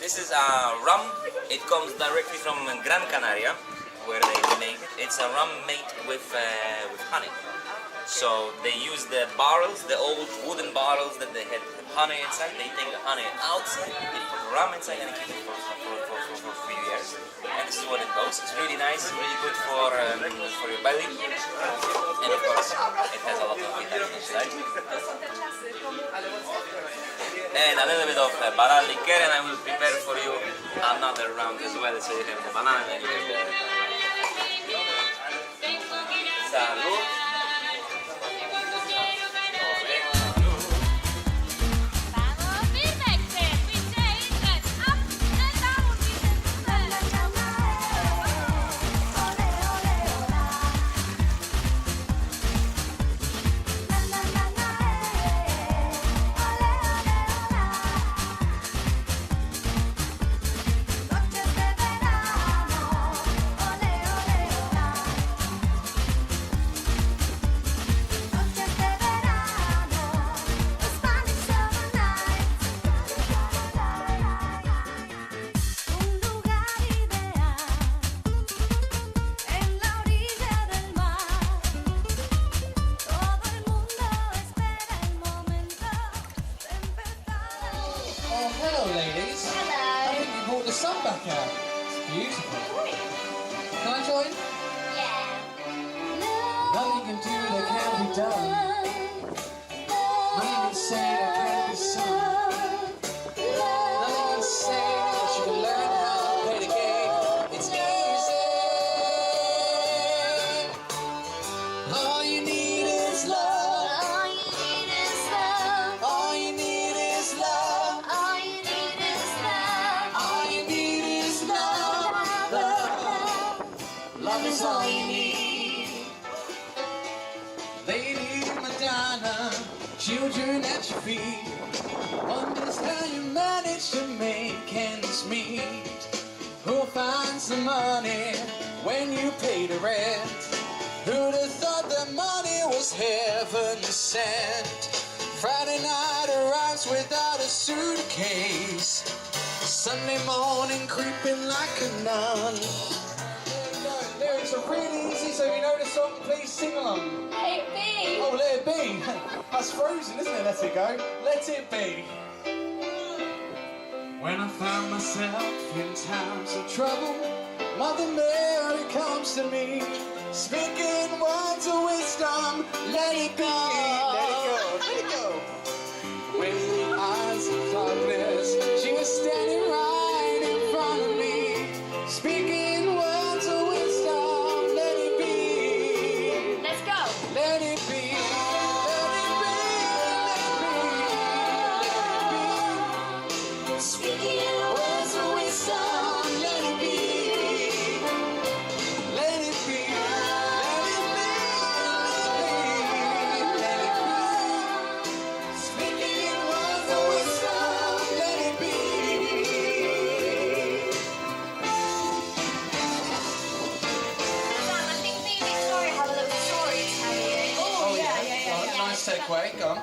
This is a rum. It comes directly from Gran Canaria, where they make it. It's a rum made with honey. So they use the barrels, the old wooden barrels that they had honey inside. They take the honey outside, they put the rum inside, and keep it for a few years. And this is what it goes. It's really nice, really good for your belly. And of course, it has a lot of vitamins inside. And a little bit of banana liqueur, and I will prepare for you another round as well. So you have the banana and you have the... Salud. Children at your feet, wonders how you manage to make ends meet. Who finds the money when you pay the rent? Who'd have thought that money was heaven sent? Friday night arrives without a suitcase, Sunday morning creeping like a nun. Lyrics are really easy, so if you know the song, please sing along. Let it be. Oh, let it be. That's Frozen, isn't it? Let it go. Let it be. When I find myself in times of trouble, Mother Mary comes to me, speaking words of wisdom. Let it be. Let it go. Let it go. When the eyes of darkness, she was standing right in front of me, speaking words of wisdom. Let it be. Let's go. Let it be. Takeaway, go on.